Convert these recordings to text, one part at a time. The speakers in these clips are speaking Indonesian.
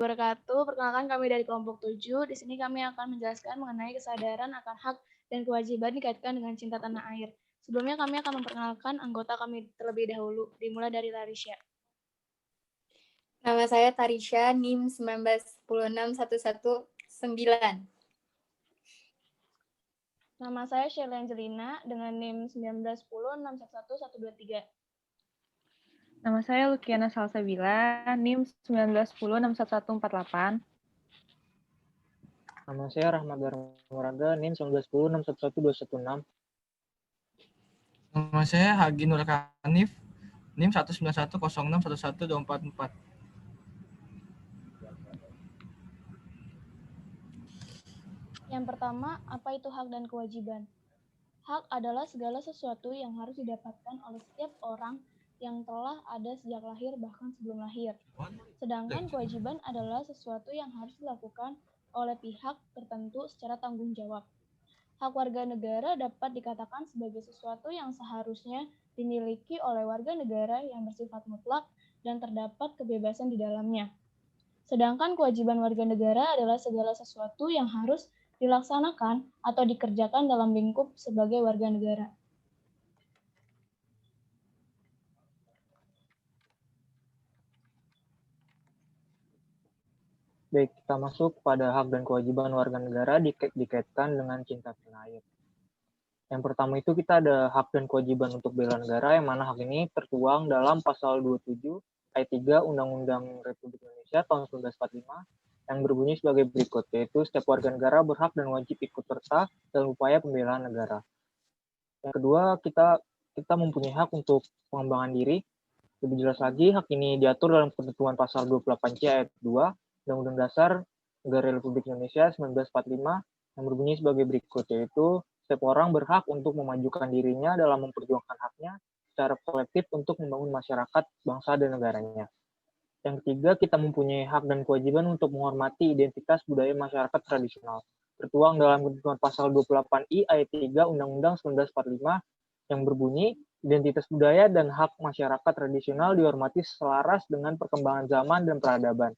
Wabarakatuh. Perkenalkan kami dari kelompok 7. Di sini kami akan menjelaskan mengenai kesadaran akan hak dan kewajiban dikaitkan dengan cinta tanah air. Sebelumnya kami akan memperkenalkan anggota kami terlebih dahulu, dimulai dari Larisya. Nama saya Tarisha, NIM 1916119. Nama saya Sheila Angelina dengan NIM 1910611123. Nama saya Lukiana Salsabila, NIM 1910611148. Nama saya Rahmat Darmuraga, NIM 1910611216. Nama saya Hagi Nur Hanif, NIM 19106112444. Yang pertama, apa itu hak dan kewajiban? Hak adalah segala sesuatu yang harus didapatkan oleh setiap orang yang telah ada sejak lahir bahkan sebelum lahir. Sedangkan kewajiban adalah sesuatu yang harus dilakukan oleh pihak tertentu secara tanggung jawab. Hak warga negara dapat dikatakan sebagai sesuatu yang seharusnya dimiliki oleh warga negara yang bersifat mutlak dan terdapat kebebasan di dalamnya. Sedangkan kewajiban warga negara adalah segala sesuatu yang harus dilaksanakan atau dikerjakan dalam lingkup sebagai warga negara. Baik, kita masuk pada hak dan kewajiban warga negara dikaitkan dengan cinta tanah air. Yang pertama itu kita ada hak dan kewajiban untuk bela negara, yang mana hak ini tertuang dalam pasal 27 ayat 3 Undang-Undang Republik Indonesia tahun 1945 yang berbunyi sebagai berikut, yaitu setiap warga negara berhak dan wajib ikut serta dalam upaya pembelaan negara. Yang kedua, kita mempunyai hak untuk pengembangan diri. Lebih jelas lagi, hak ini diatur dalam ketentuan pasal 28C ayat 2 Undang-Undang Dasar Negara Republik Indonesia 1945 yang berbunyi sebagai berikut, yaitu setiap orang berhak untuk memajukan dirinya dalam memperjuangkan haknya secara kolektif untuk membangun masyarakat, bangsa, dan negaranya. Yang ketiga, kita mempunyai hak dan kewajiban untuk menghormati identitas budaya masyarakat tradisional, tertuang dalam ketentuan pasal 28I ayat 3 Undang-Undang 1945 yang berbunyi, identitas budaya dan hak masyarakat tradisional dihormati selaras dengan perkembangan zaman dan peradaban.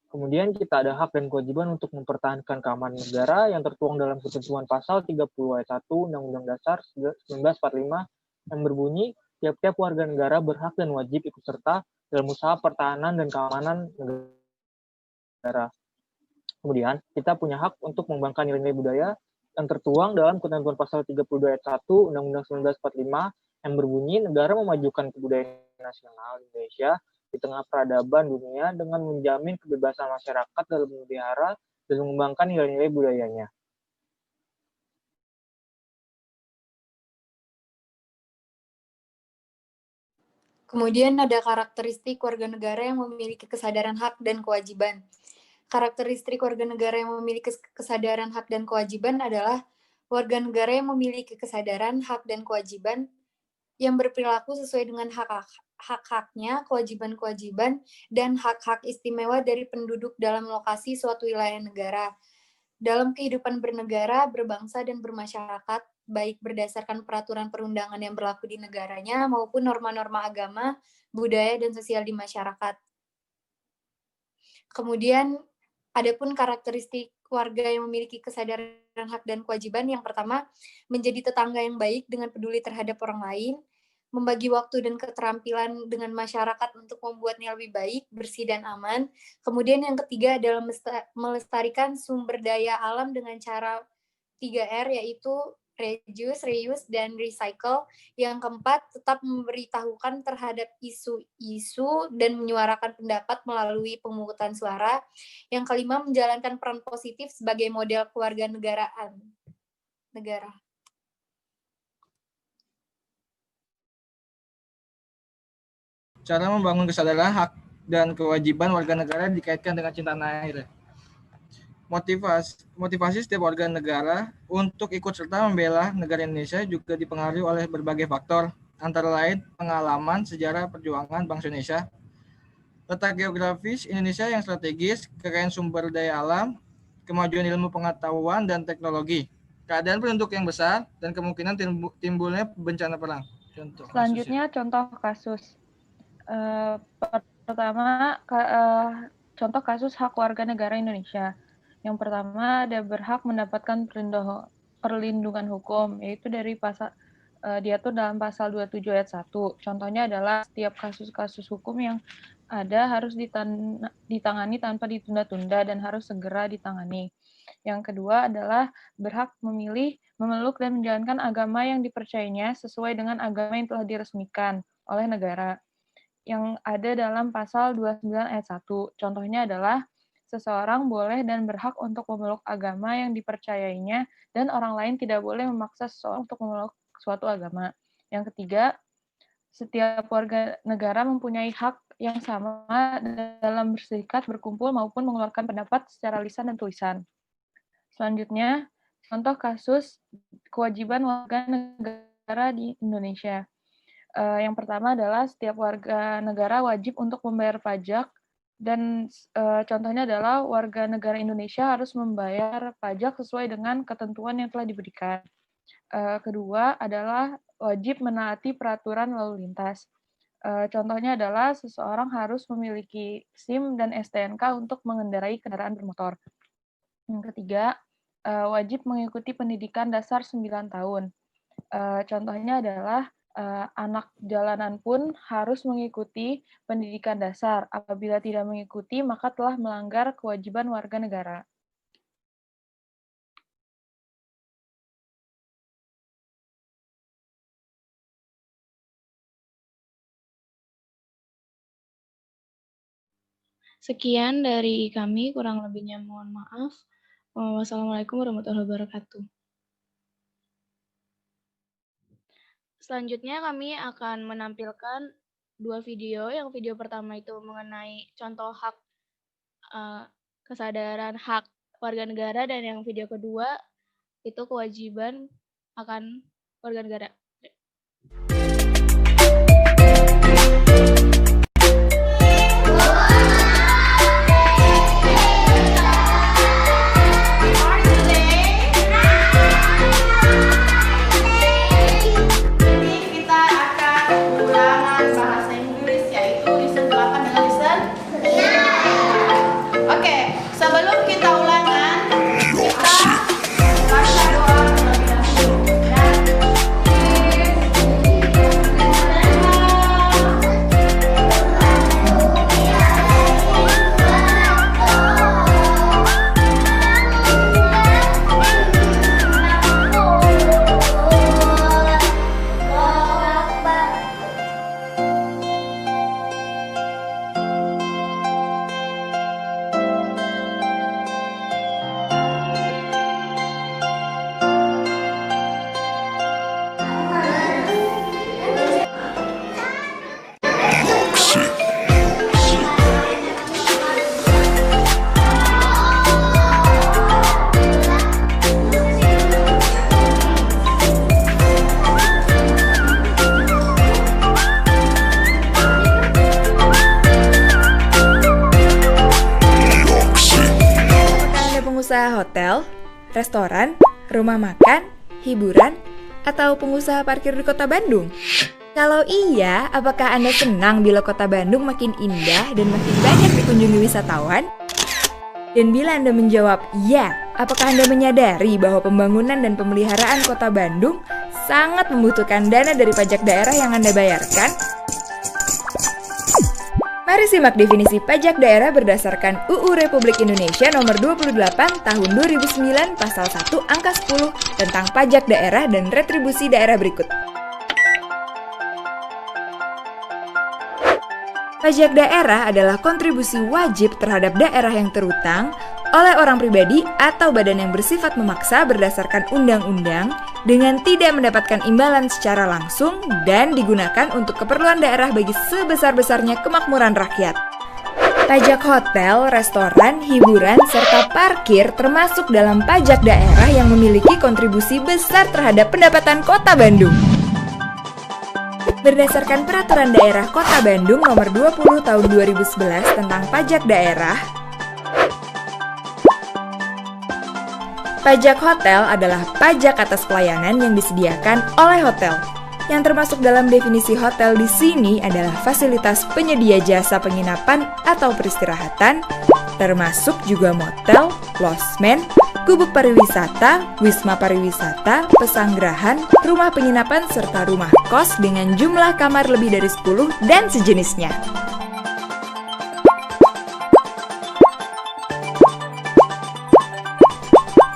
Kemudian kita ada hak dan kewajiban untuk mempertahankan keamanan negara yang tertuang dalam ketentuan pasal 30 ayat 1 Undang-Undang Dasar 1945 yang berbunyi, tiap-tiap warga negara berhak dan wajib ikut serta dalam usaha pertahanan dan keamanan negara. Kemudian kita punya hak untuk mengembangkan nilai-nilai budaya yang tertuang dalam ketentuan pasal 32 ayat 1 Undang-Undang 1945 yang berbunyi, negara memajukan kebudayaan nasional Indonesia di tengah peradaban dunia dengan menjamin kebebasan masyarakat dalam memelihara dan mengembangkan nilai-nilai budayanya. Kemudian ada karakteristik warga negara yang memiliki kesadaran hak dan kewajiban. Karakteristik warga negara yang memiliki kesadaran hak dan kewajiban adalah warga negara yang memiliki kesadaran hak dan kewajiban yang berperilaku sesuai dengan hak-haknya, kewajiban-kewajiban, dan hak-hak istimewa dari penduduk dalam lokasi suatu wilayah negara. Dalam kehidupan bernegara, berbangsa, dan bermasyarakat, baik berdasarkan peraturan perundangan yang berlaku di negaranya maupun norma-norma agama, budaya, dan sosial di masyarakat. Kemudian, adapun karakteristik warga yang memiliki kesadaran hak dan kewajiban, yang pertama, menjadi tetangga yang baik dengan peduli terhadap orang lain, membagi waktu dan keterampilan dengan masyarakat untuk membuatnya lebih baik, bersih, dan aman. Kemudian yang ketiga adalah melestarikan sumber daya alam dengan cara 3R, yaitu reduce, reuse, dan recycle. Yang keempat, tetap memberitahukan terhadap isu-isu dan menyuarakan pendapat melalui pemungutan suara. Yang kelima, menjalankan peran positif sebagai model kewarganegaraan negara. Cara membangun kesadaran hak dan kewajiban warga negara dikaitkan dengan cinta tanah air. Motivasi setiap warga negara untuk ikut serta membela negara Indonesia juga dipengaruhi oleh berbagai faktor, antara lain pengalaman sejarah perjuangan bangsa Indonesia, letak geografis Indonesia yang strategis, kekayaan sumber daya alam, kemajuan ilmu pengetahuan dan teknologi, keadaan penduduk yang besar, dan kemungkinan timbulnya bencana perang. Selanjutnya contoh kasus. Pertama, contoh kasus hak warga negara Indonesia. Yang pertama, ada berhak mendapatkan perlindungan hukum, yaitu dari diatur dalam pasal 27 ayat 1. Contohnya adalah setiap kasus-kasus hukum yang ada harus ditangani tanpa ditunda-tunda dan harus segera ditangani. Yang kedua adalah berhak memilih, memeluk, dan menjalankan agama yang dipercayainya sesuai dengan agama yang telah diresmikan oleh negara yang ada dalam pasal 29 ayat 1. Contohnya adalah seseorang boleh dan berhak untuk memeluk agama yang dipercayainya dan orang lain tidak boleh memaksa seseorang untuk memeluk suatu agama. Yang ketiga, setiap warga negara mempunyai hak yang sama dalam berserikat, berkumpul, maupun mengeluarkan pendapat secara lisan dan tulisan. Selanjutnya, contoh kasus kewajiban warga negara di Indonesia. Yang pertama adalah setiap warga negara wajib untuk membayar pajak, dan contohnya adalah warga negara Indonesia harus membayar pajak sesuai dengan ketentuan yang telah diberikan. Kedua adalah wajib menaati peraturan lalu lintas. Contohnya adalah seseorang harus memiliki SIM dan STNK untuk mengendarai kendaraan bermotor. Yang ketiga, wajib mengikuti pendidikan dasar 9 tahun. Contohnya adalah anak jalanan pun harus mengikuti pendidikan dasar. Apabila tidak mengikuti, maka telah melanggar kewajiban warga negara. Sekian dari kami, kurang lebihnya mohon maaf. Wassalamualaikum warahmatullahi wabarakatuh. Selanjutnya kami akan menampilkan 2 video. Yang video pertama itu mengenai contoh hak kesadaran hak warga negara, dan yang video kedua itu kewajiban akan warga negara. Pengusaha hotel, restoran, rumah makan, hiburan, atau pengusaha parkir di kota Bandung? Kalau iya, apakah Anda senang bila kota Bandung makin indah dan makin banyak dikunjungi wisatawan? Dan bila Anda menjawab ya, apakah Anda menyadari bahwa pembangunan dan pemeliharaan kota Bandung sangat membutuhkan dana dari pajak daerah yang Anda bayarkan? Mari simak definisi pajak daerah berdasarkan UU Republik Indonesia Nomor 28 Tahun 2009 Pasal 1 Angka 10 tentang pajak daerah dan retribusi daerah berikut. Pajak daerah adalah kontribusi wajib terhadap daerah yang terutang oleh orang pribadi atau badan yang bersifat memaksa berdasarkan undang-undang dengan tidak mendapatkan imbalan secara langsung dan digunakan untuk keperluan daerah bagi sebesar-besarnya kemakmuran rakyat. Pajak hotel, restoran, hiburan, serta parkir termasuk dalam pajak daerah yang memiliki kontribusi besar terhadap pendapatan Kota Bandung. Berdasarkan Peraturan Daerah Kota Bandung Nomor 20 Tahun 2011 tentang pajak daerah, pajak hotel adalah pajak atas pelayanan yang disediakan oleh hotel. Yang termasuk dalam definisi hotel di sini adalah fasilitas penyedia jasa penginapan atau peristirahatan, termasuk juga motel, losmen, gubuk pariwisata, wisma pariwisata, pesanggerahan, rumah penginapan, serta rumah kos dengan jumlah kamar lebih dari 10 dan sejenisnya.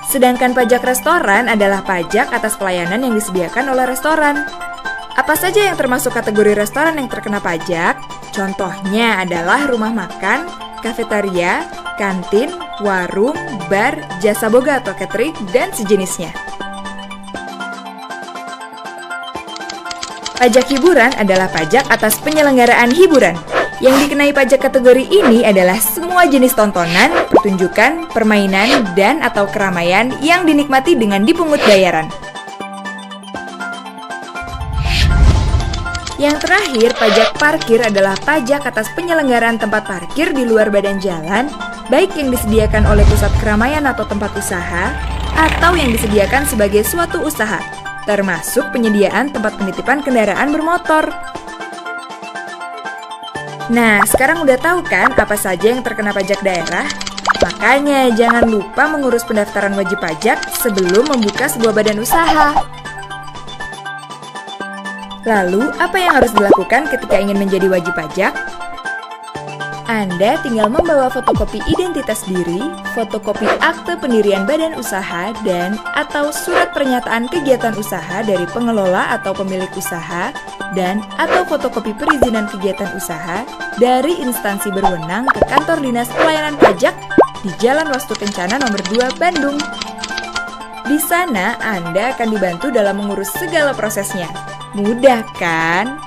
Sedangkan pajak restoran adalah pajak atas pelayanan yang disediakan oleh restoran. Apa saja yang termasuk kategori restoran yang terkena pajak? Contohnya adalah rumah makan, kafetaria, kantin, warung, bar, jasa boga atau catering, dan sejenisnya. Pajak hiburan adalah pajak atas penyelenggaraan hiburan. Yang dikenai pajak kategori ini adalah semua jenis tontonan, pertunjukan, permainan, dan atau keramaian yang dinikmati dengan dipungut bayaran. Yang terakhir, pajak parkir adalah pajak atas penyelenggaraan tempat parkir di luar badan jalan, baik yang disediakan oleh pusat keramaian atau tempat usaha, atau yang disediakan sebagai suatu usaha, termasuk penyediaan tempat penitipan kendaraan bermotor. Nah, sekarang udah tahu kan apa saja yang terkena pajak daerah? Makanya jangan lupa mengurus pendaftaran wajib pajak sebelum membuka sebuah badan usaha. Lalu, apa yang harus dilakukan ketika ingin menjadi wajib pajak? Anda tinggal membawa fotokopi identitas diri, fotokopi akte pendirian badan usaha, dan atau surat pernyataan kegiatan usaha dari pengelola atau pemilik usaha, dan atau fotokopi perizinan kegiatan usaha dari instansi berwenang ke kantor Dinas Pelayanan Pajak di Jalan Wastu Kencana nomor 2 Bandung. Di sana, Anda akan dibantu dalam mengurus segala prosesnya. Mudah kan?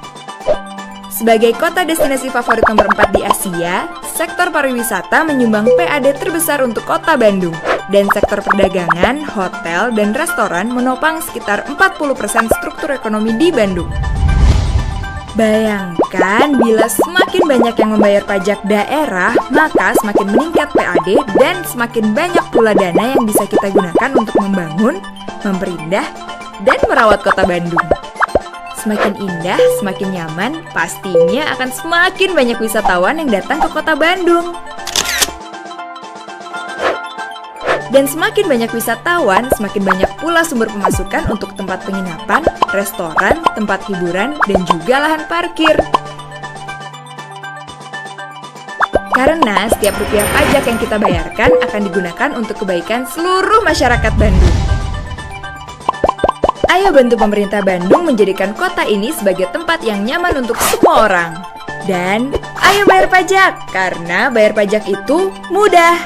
Sebagai kota destinasi favorit nomor 4 di Asia, sektor pariwisata menyumbang PAD terbesar untuk kota Bandung. Dan sektor perdagangan, hotel, dan restoran menopang sekitar 40% struktur ekonomi di Bandung. Bayangkan bila semakin banyak yang membayar pajak daerah, maka semakin meningkat PAD dan semakin banyak pula dana yang bisa kita gunakan untuk membangun, memperindah, dan merawat kota Bandung. Semakin indah, semakin nyaman, pastinya akan semakin banyak wisatawan yang datang ke kota Bandung. Dan semakin banyak wisatawan, semakin banyak pula sumber pemasukan untuk tempat penginapan, restoran, tempat hiburan, dan juga lahan parkir. Karena setiap rupiah pajak yang kita bayarkan akan digunakan untuk kebaikan seluruh masyarakat Bandung. Ayo bantu pemerintah Bandung menjadikan kota ini sebagai tempat yang nyaman untuk semua orang. Dan ayo bayar pajak, karena bayar pajak itu mudah.